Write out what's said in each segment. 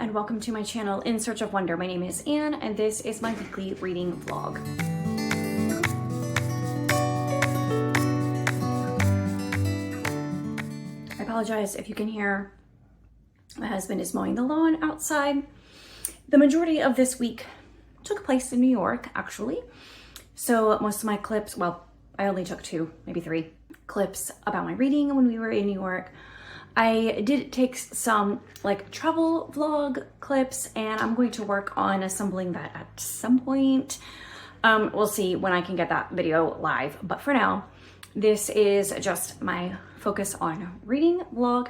and welcome to my channel In Search of Wonder. My name is Anne and this is my weekly reading vlog. I apologize if you can hear my husband is mowing the lawn outside. The majority of this week took place in New York, actually. So most of my clips, well, I only took 2, maybe 3 clips about my reading when we were in New York. I did take some like travel vlog clips and I'm going to work on assembling that at some point. We'll see when I can get that video live. But for now, this is just my focus on reading vlog,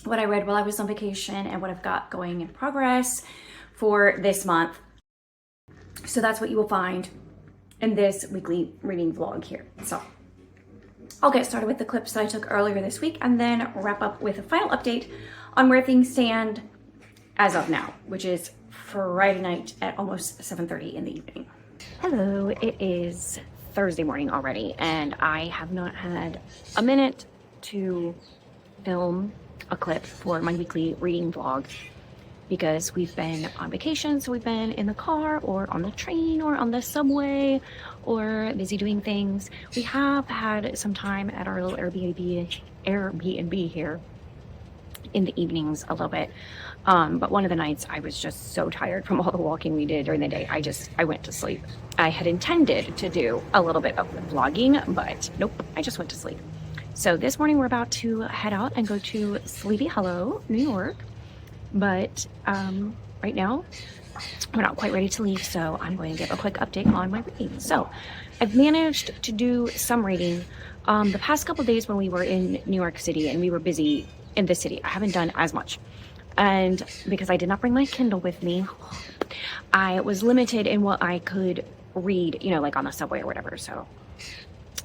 what I read while I was on vacation and what I've got going in progress for this month. So that's what you will find in this weekly reading vlog here. So I'll get started with the clips that I took earlier this week and then wrap up with a final update on where things stand as of now, which is Friday night at almost 7:30 in the evening. Hello, it is Thursday morning already and I have not had a minute to film a clip for my weekly reading vlog because we've been on vacation. So we've been in the car or on the train or on the subway or busy doing things. We have had some time at our little Airbnb here in the evenings a little bit. But one of the nights I was just so tired from all the walking we did during the day. I went to sleep. I had intended to do a little bit of vlogging, but nope, I just went to sleep. So this morning we're about to head out and go to Sleepy Hollow, New York. But right now we're not quite ready to leave, so I'm going to give a quick update on my reading. So I've managed to do some reading the past couple of days when we were in New York City and we were busy in the city. I haven't done as much, and because I did not bring my Kindle with me, I was limited in what I could read, you know, like on the subway or whatever. So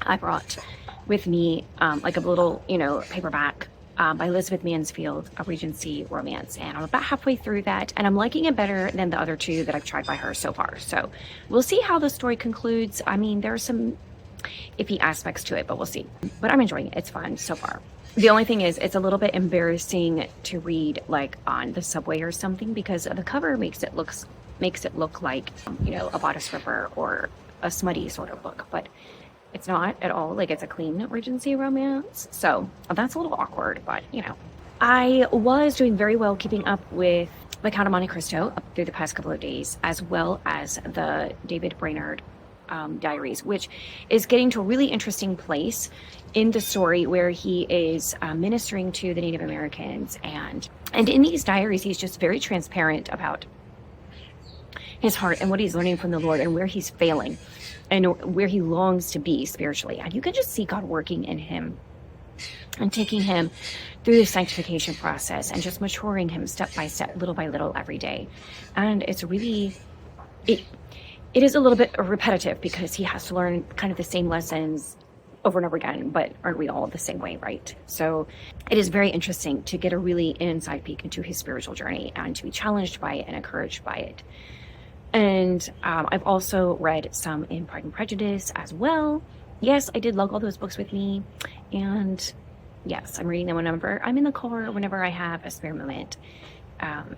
I brought with me like a little, you know, paperback by Elizabeth Mansfield, a Regency romance, and I'm about halfway through that and I'm liking it better than the other 2 that I've tried by her so far. So we'll see how the story concludes. I mean, there are some iffy aspects to it, but we'll see. But I'm enjoying it. It's fun so far. The only thing is it's a little bit embarrassing to read like on the subway or something because the cover makes it look like, you know, a bodice ripper or a smutty sort of book, but it's not at all. Like, it's a clean Regency romance. So that's a little awkward, but you know. I was doing very well keeping up with The Count of Monte Cristo up through the past couple of days, as well as the David Brainerd diaries, which is getting to a really interesting place in the story where he is ministering to the Native Americans. And in these diaries, he's just very transparent about his heart and what he's learning from the Lord and where he's failing and where he longs to be spiritually. And you can just see God working in him and taking him through the sanctification process and just maturing him step by step, little by little, every day. And it's really, it is a little bit repetitive because he has to learn kind of the same lessons over and over again, but aren't we all the same way, right? So it is very interesting to get a really inside peek into his spiritual journey and to be challenged by it and encouraged by it. And I've also read some in Pride and Prejudice as well. Yes, I did lug all those books with me. And yes, I'm reading them whenever I'm in the car, whenever I have a spare moment.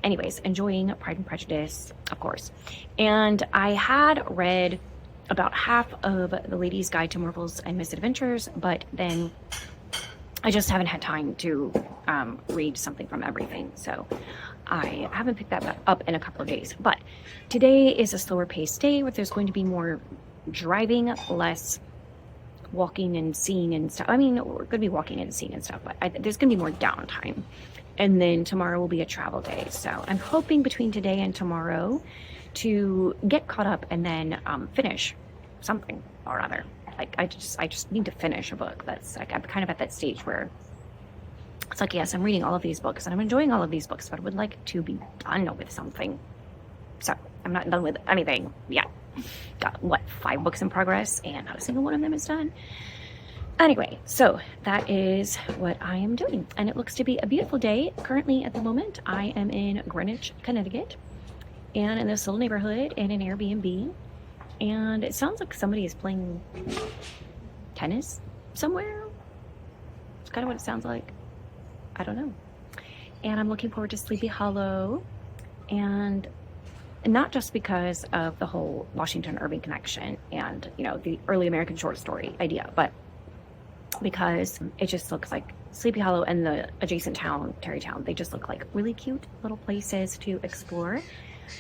Anyways, enjoying Pride and Prejudice, of course. And I had read about half of The Lady's Guide to Marvels and Misadventures, but then I just haven't had time to read something from everything. So I haven't picked that up in a couple of days. But today is a slower paced day where there's going to be more driving, less walking and seeing and stuff. I mean, we're going to be walking and seeing and stuff, but there's going to be more downtime. And then tomorrow will be a travel day. So I'm hoping between today and tomorrow to get caught up and then finish something or other. Like I just need to finish a book. That's like, I'm kind of at that stage where it's like, yes, I'm reading all of these books and I'm enjoying all of these books, but I would like to be done with something. So I'm not done with anything yet. Got what, 5 books in progress and not a single one of them is done. Anyway, so that is what I am doing. And it looks to be a beautiful day. Currently at the moment, I am in Greenwich, Connecticut, and in this little neighborhood in an Airbnb. And it sounds like somebody is playing tennis somewhere. It's kind of what it sounds like. I don't know. And I'm looking forward to Sleepy Hollow And not just because of the whole Washington Irving connection and, you know, the early American short story idea, but because it just looks like Sleepy Hollow and the adjacent town, Tarrytown, they just look like really cute little places to explore.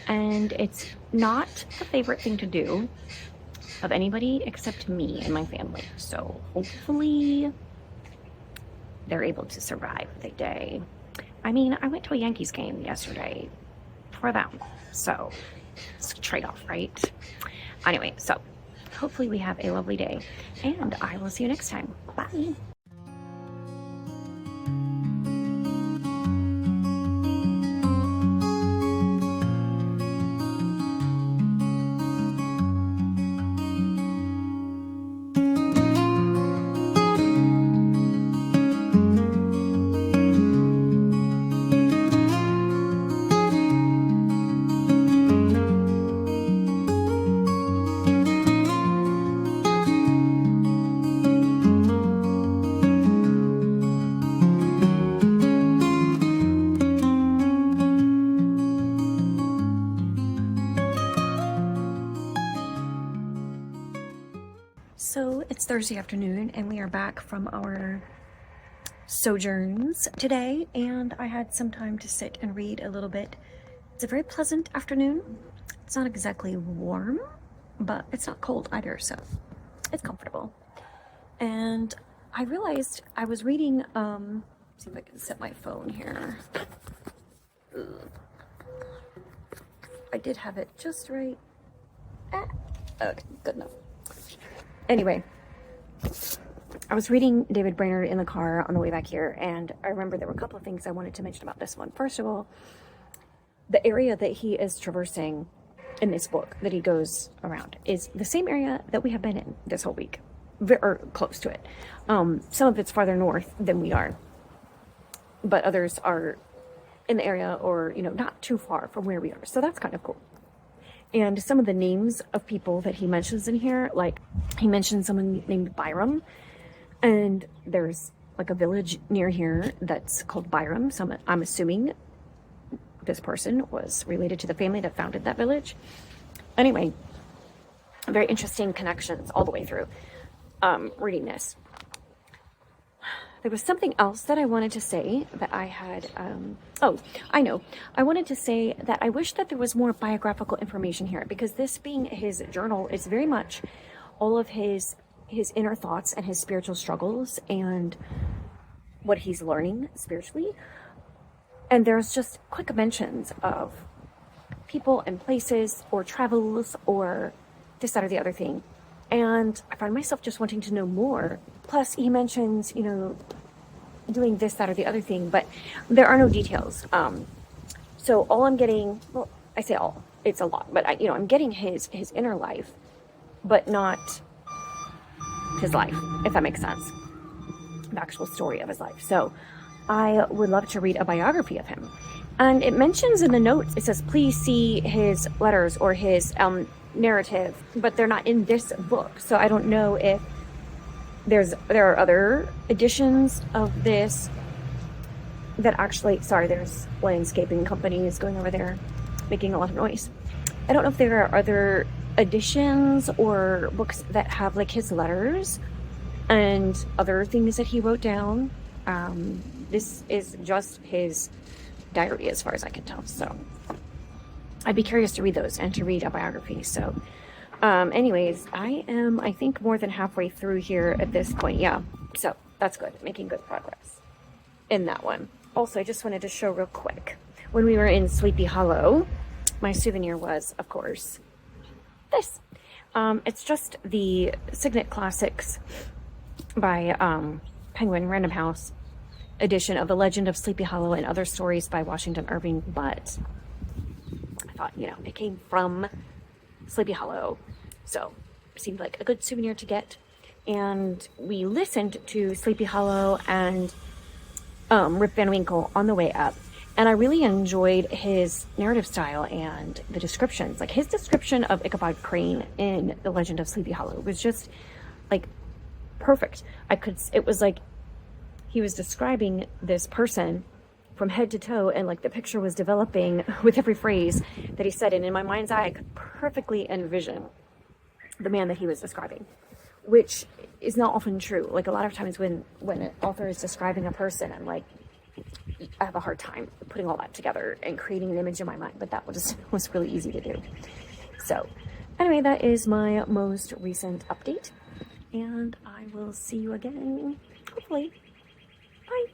And it's not the favorite thing to do of anybody except me and my family. So hopefully they're able to survive the day. I mean, I went to a Yankees game yesterday for them. So it's a trade-off, right? Anyway, so hopefully we have a lovely day, and I will see you next time. Bye. So it's Thursday afternoon and we are back from our sojourns today, and I had some time to sit and read a little bit. It's a very pleasant afternoon. It's not exactly warm, but it's not cold either, so it's comfortable. And I realized I was reading, see if I can set my phone here. Ugh. I did have it just right. Okay, good enough. Anyway, I was reading David Brainerd in the car on the way back here, and I remember there were a couple of things I wanted to mention about this one. First of all, the area that he is traversing in this book that he goes around is the same area that we have been in this whole week, or close to it. Some of it's farther north than we are, but others are in the area, or, you know, not too far from where we are. So that's kind of cool. And some of the names of people that he mentions in here, like he mentioned someone named Byram, and there's like a village near here that's called Byram. So I'm assuming this person was related to the family that founded that village. Anyway, very interesting connections all the way through reading this. There was something else that I wanted to say that I had, I wanted to say that I wish that there was more biographical information here, because this being his journal is very much all of his inner thoughts and his spiritual struggles and what he's learning spiritually. And there's just quick mentions of people and places or travels or this, that, or the other thing. And I find myself just wanting to know more. Plus, he mentions, you know, doing this, that, or the other thing, but there are no details. So all I'm getting, well, I say all, it's a lot, but I'm getting his inner life, but not his life, if that makes sense. The actual story of his life. So I would love to read a biography of him. And it mentions in the notes, it says, please see his letters or his narrative, but they're not in this book. So I don't know if there are other editions of this that actually, sorry, there's landscaping companies going over there making a lot of noise. I don't know if there are other editions or books that have like his letters and other things that he wrote down. This is just his diary as far as I can tell. So I'd be curious to read those and to read a biography. So anyways, I think more than halfway through here at this point. Yeah, so that's good. Making good progress in that one. Also, I just wanted to show real quick. When we were in Sleepy Hollow, my souvenir was, of course, this. It's just the Signet Classics by Penguin Random House edition of The Legend of Sleepy Hollow and Other Stories by Washington Irving. But I thought, it came from Sleepy Hollow, so it seemed like a good souvenir to get. And we listened to Sleepy Hollow and Rip Van Winkle on the way up, and I really enjoyed his narrative style and the descriptions. Like his description of Ichabod Crane in The Legend of Sleepy Hollow was just like perfect. It was like he was describing this person from head to toe, and like the picture was developing with every phrase that he said, and in my mind's eye I could perfectly envision the man that he was describing, which is not often true. Like a lot of times when an author is describing a person, I'm like, I have a hard time putting all that together and creating an image in my mind, but that was really easy to do. So anyway, that is my most recent update, and I will see you again, hopefully. Bye.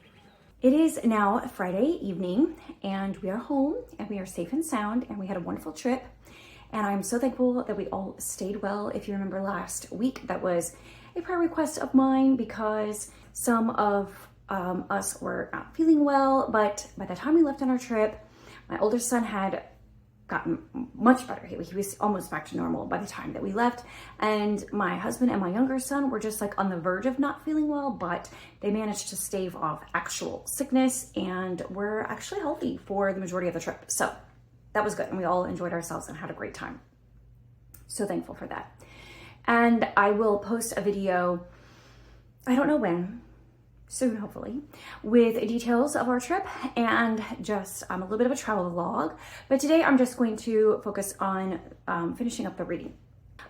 It is now Friday evening, and we are home, and we are safe and sound, and we had a wonderful trip. And I'm so thankful that we all stayed well. If you remember last week, that was a prayer request of mine because some of us were not feeling well. But by the time we left on our trip, my older son had gotten much better. He was almost back to normal by the time that we left. And my husband and my younger son were just like on the verge of not feeling well, but they managed to stave off actual sickness and were actually healthy for the majority of the trip. So that was good. And we all enjoyed ourselves and had a great time. So thankful for that. And I will post a video, I don't know when, soon hopefully, with details of our trip and just a little bit of a travel vlog. But today I'm just going to focus on finishing up the reading.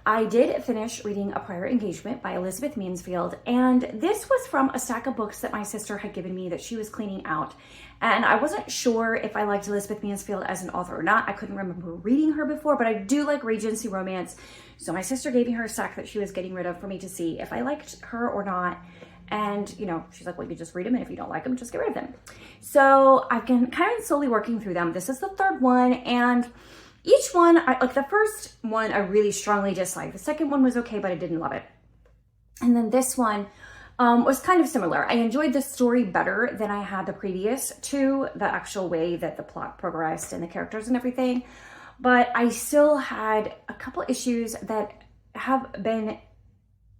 I did finish reading A Prior Engagement by Elizabeth Mansfield, and this was from a stack of books that my sister had given me that she was cleaning out. And I wasn't sure if I liked Elizabeth Mansfield as an author or not. I couldn't remember reading her before, but I do like Regency romance. So my sister gave me her stack that she was getting rid of for me to see if I liked her or not. And, you know, she's like, well, you just read them, and if you don't like them, just get rid of them. So I've been kind of slowly working through them. This is the third one, and each one, like the first one, I really strongly disliked. The second one was okay, but I didn't love it. And then this one was kind of similar. I enjoyed the story better than I had the previous two, the actual way that the plot progressed and the characters and everything. But I still had a couple issues that have been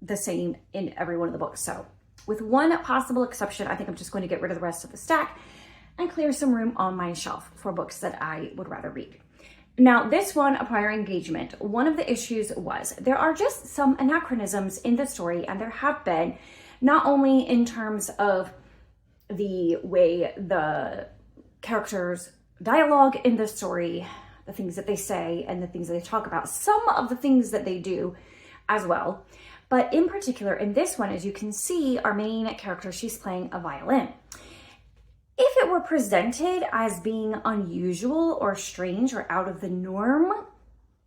the same in every one of the books. So with one possible exception, I think I'm just going to get rid of the rest of the stack and clear some room on my shelf for books that I would rather read. Now, this one, A Prior Engagement, one of the issues was there are just some anachronisms in the story, and there have been, not only in terms of the way the characters dialogue in the story, the things that they say and the things that they talk about, some of the things that they do as well. But in particular, in this one, as you can see, our main character, she's playing a violin. If it were presented as being unusual or strange or out of the norm,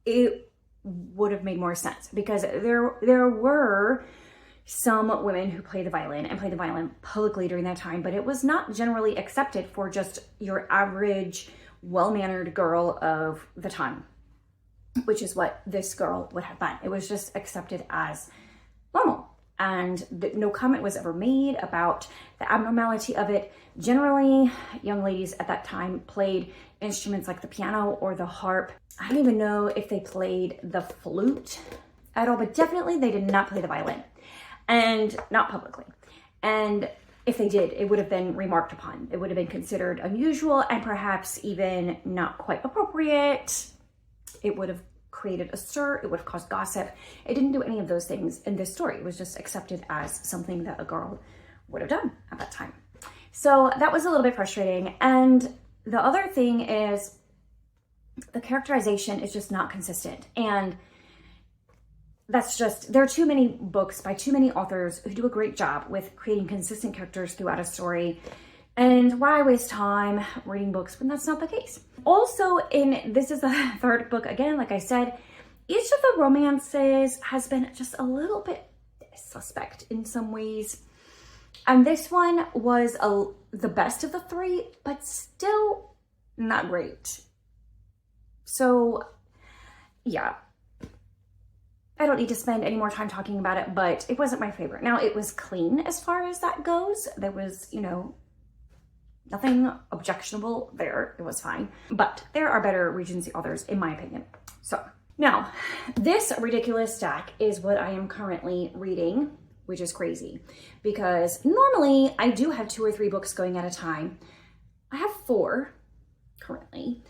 it would have made more sense, because there were some women who play the violin and play the violin publicly during that time, but it was not generally accepted for just your average, well-mannered girl of the time, which is what this girl would have been. It was just accepted as normal, and no comment was ever made about the abnormality of it. Generally, young ladies at that time played instruments like the piano or the harp. I don't even know if they played the flute at all, but definitely they did not play the violin, and not publicly. And if they did, it would have been remarked upon. It would have been considered unusual and perhaps even not quite appropriate. It would have created a stir, it would have caused gossip. It didn't do any of those things in this story. It was just accepted as something that a girl would have done at that time. So that was a little bit frustrating. And the other thing is the characterization is just not consistent. And that's just, there are too many books by too many authors who do a great job with creating consistent characters throughout a story. And why waste time reading books when that's not the case? Also, this is the third book again, like I said, each of the romances has been just a little bit suspect in some ways. And this one was the best of the three, but still not great. So yeah, I don't need to spend any more time talking about it, but it wasn't my favorite. Now, it was clean as far as that goes. There was, you know, nothing objectionable there. It was fine. But there are better Regency authors, in my opinion. So now, this ridiculous stack is what I am currently reading, which is crazy, because normally I do have 2 or 3 books going at a time. I have 4 currently,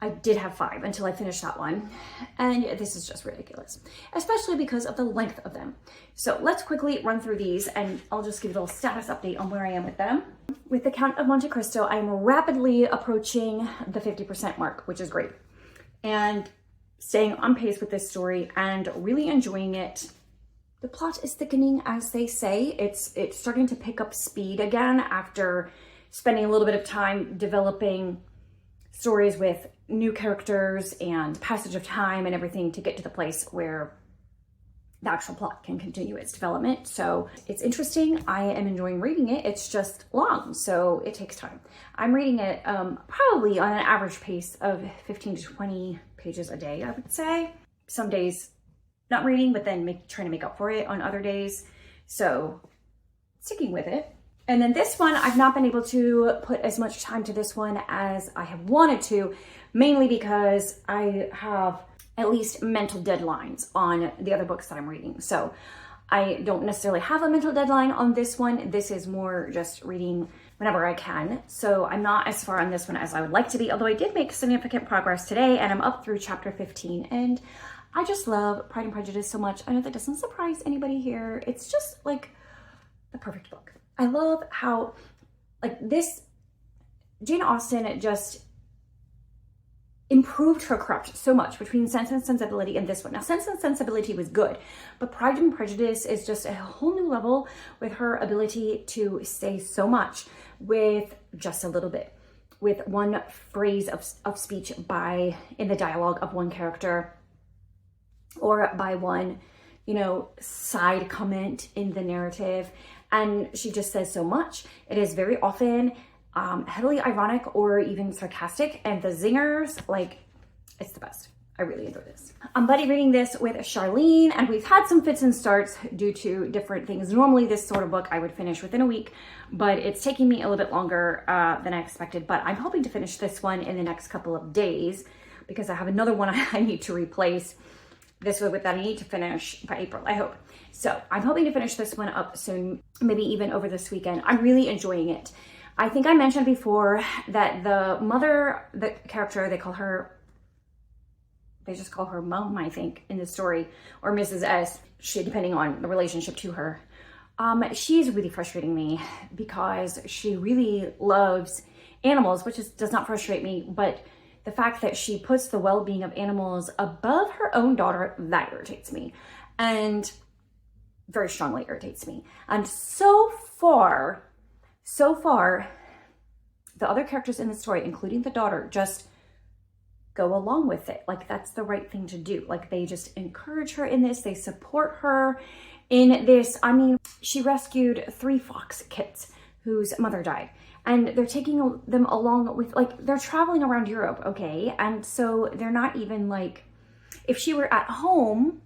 I did have 5 until I finished that one. And this is just ridiculous, especially because of the length of them. So let's quickly run through these and I'll just give you a little status update on where I am with them. With The Count of Monte Cristo, I'm rapidly approaching the 50% mark, which is great. And staying on pace with this story and really enjoying it. The plot is thickening, as they say. It's starting to pick up speed again after spending a little bit of time developing stories with new characters and passage of time and everything to get to the place where the actual plot can continue its development. So it's interesting. I am enjoying reading it. It's just long, so it takes time. I'm reading it probably on an average pace of 15 to 20 pages a day, I would say. Some days not reading, but then trying to make up for it on other days. So sticking with it. And then this one, I've not been able to put as much time to this one as I have wanted to, mainly because I have at least mental deadlines on the other books that I'm reading. So I don't necessarily have a mental deadline on this one. This is more just reading whenever I can. So I'm not as far on this one as I would like to be, although I did make significant progress today and I'm up through chapter 15. And I just love Pride and Prejudice so much. I know that doesn't surprise anybody here. It's just like the perfect book. I love how, like, this, Jane Austen just improved her craft so much between Sense and Sensibility and this one. Now, Sense and Sensibility was good, but Pride and Prejudice is just a whole new level with her ability to say so much with just a little bit, with one phrase of speech in the dialogue of one character, or by one, side comment in the narrative. And she just says so much. It is very often heavily ironic or even sarcastic. And the zingers, it's the best. I really enjoy this. I'm buddy reading this with Charlene, and we've had some fits and starts due to different things. Normally this sort of book I would finish within a week, but it's taking me a little bit longer than I expected. But I'm hoping to finish this one in the next couple of days because I have another one I need to replace. This was that I need to finish by April, I hope. So I'm hoping to finish this one up soon, maybe even over this weekend. I'm really enjoying it. I think I mentioned before that the mother, the character, they just call her Mom, I think, in the story, or Mrs. S, depending on the relationship to her. She's really frustrating me because she really loves animals, which does not frustrate me, but the fact that she puts the well-being of animals above her own daughter, that irritates me. And very strongly irritates me. And so far, the other characters in the story, including the daughter, just go along with it. Like, that's the right thing to do. Like, they just encourage her in this. They support her in this. I mean, she rescued 3 fox kits whose mother died. And they're taking them along with, they're traveling around Europe, okay? And so they're not even if she were at home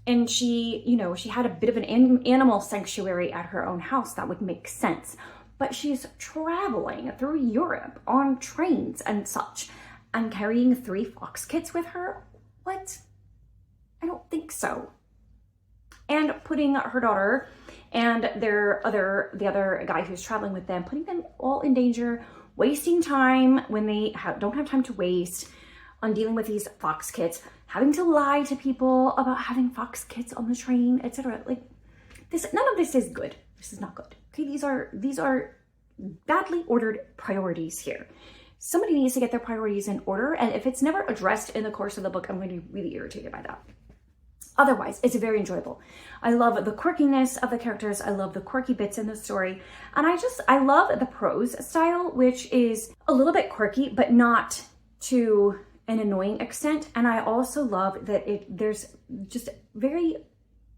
and she had a bit of an animal sanctuary at her own house, that would make sense. But she's traveling through Europe on trains and such and carrying 3 fox kits with her? What? I don't think so. And putting her daughter and the other guy who's traveling with them, putting them all in danger, wasting time when they don't have time to waste on dealing with these fox kits, having to lie to people about having fox kits on the train, etc. None of this is good. This is not good. Okay, these are badly ordered priorities here. Somebody needs to get their priorities in order, and if it's never addressed in the course of the book, I'm going to be really irritated by that. Otherwise, it's very enjoyable. I love the quirkiness of the characters. I love the quirky bits in the story. And I love the prose style, which is a little bit quirky, but not to an annoying extent. And I also love that there's just very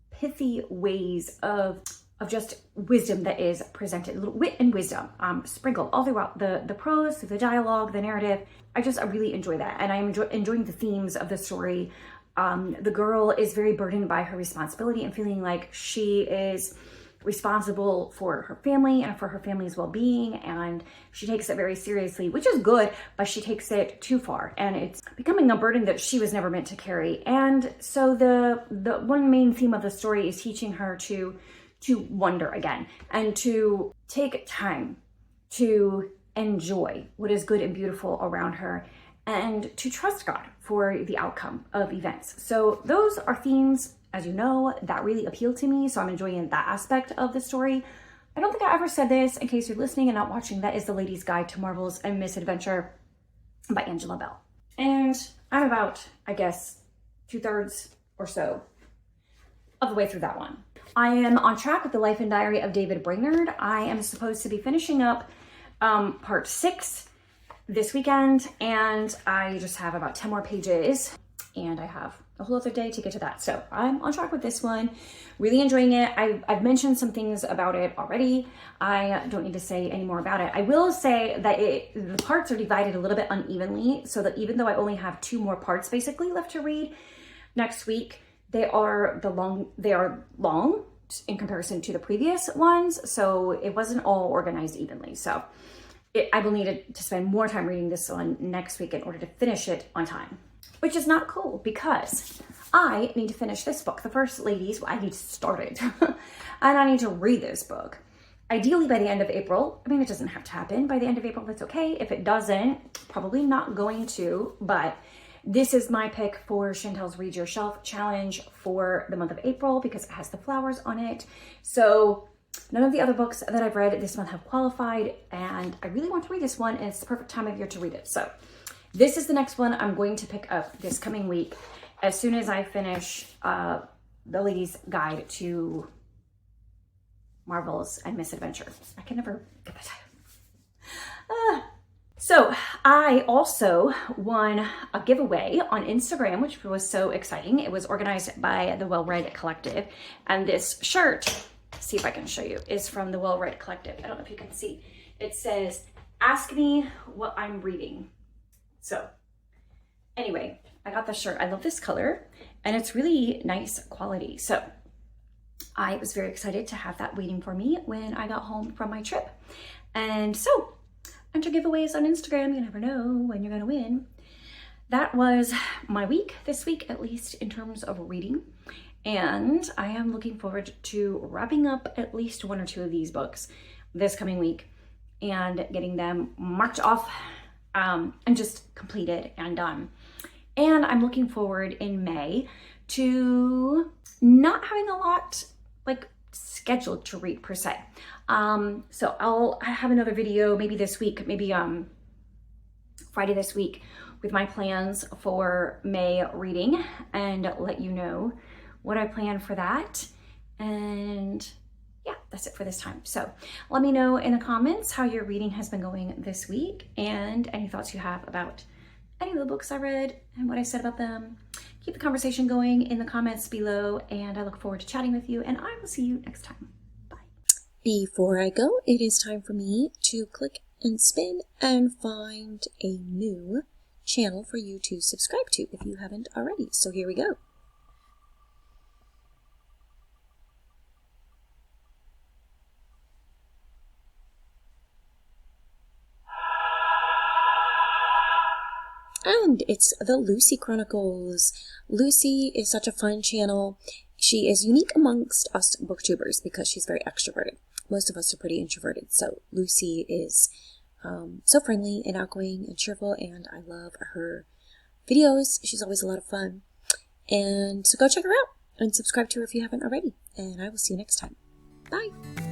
pithy ways of just wisdom that is presented, a little wit and wisdom sprinkled all throughout the prose, the dialogue, the narrative. I really enjoy that. And I'm enjoying the themes of the story. The girl is very burdened by her responsibility and feeling like she is responsible for her family and for her family's well-being, and she takes it very seriously, which is good, but she takes it too far, and it's becoming a burden that she was never meant to carry. And so the one main theme of the story is teaching her to wonder again and to take time to enjoy what is good and beautiful around her, and to trust God for the outcome of events. So those are themes, as you know, that really appeal to me. So I'm enjoying that aspect of the story. I don't think I ever said this, in case you're listening and not watching. That is The Lady's Guide to Marvels and Misadventure by Angela Bell. And I'm about, I guess, 2/3 or so of the way through that one. I am on track with The Life and Diary of David Brainerd. I am supposed to be finishing up part 6 this weekend, and I just have about 10 more pages, and I have a whole other day to get to that. So I'm on track with this one, really enjoying it. I've mentioned some things about it already. I don't need to say any more about it. I will say that the parts are divided a little bit unevenly, so that even though I only have 2 more parts basically left to read next week, they are long in comparison to the previous ones, so it wasn't all organized evenly. So I will need to spend more time reading this one next week in order to finish it on time, which is not cool because I need to finish this book, The First Ladies. I need to start it and I need to read this book. Ideally by the end of April. I mean, it doesn't have to happen by the end of April. That's okay. If it doesn't, probably not going to, but this is my pick for Chantel's Read Your Shelf challenge for the month of April because it has the flowers on it. So none of the other books that I've read this month have qualified, and I really want to read this one, and it's the perfect time of year to read it. So this is the next one I'm going to pick up this coming week as soon as I finish The Lady's Guide to Marvels and Misadventure. I can never get the title. So I also won a giveaway on Instagram, which was so exciting. It was organized by the Well Read Collective, and this shirt, see if I can show you, is from the Well Read Collective. I don't know if you can see. It says, "Ask me what I'm reading." So anyway, I got the shirt. I love this color and it's really nice quality. So I was very excited to have that waiting for me when I got home from my trip. And so enter giveaways on Instagram. You never know when you're going to win. That was my week, this week, at least in terms of reading. And I am looking forward to wrapping up at least 1 or 2 of these books this coming week and getting them marked off and just completed and done. And I'm looking forward in May to not having a lot like scheduled to read per se. So I have another video maybe this week, maybe Friday this week, with my plans for May reading and let you know what I plan for that. And yeah, that's it for this time. So let me know in the comments how your reading has been going this week and any thoughts you have about any of the books I read and what I said about them. Keep the conversation going in the comments below, and I look forward to chatting with you, and I will see you next time. Bye. Before I go, it is time for me to click and spin and find a new channel for you to subscribe to if you haven't already. So here we go. And it's the Lucy Chronicles. Lucy is such a fun channel. She is unique amongst us booktubers because she's very extroverted. Most of us are pretty introverted. So Lucy is so friendly and outgoing and cheerful, and I love her videos. She's always a lot of fun. And so go check her out and subscribe to her if you haven't already. And I will see you next time. Bye.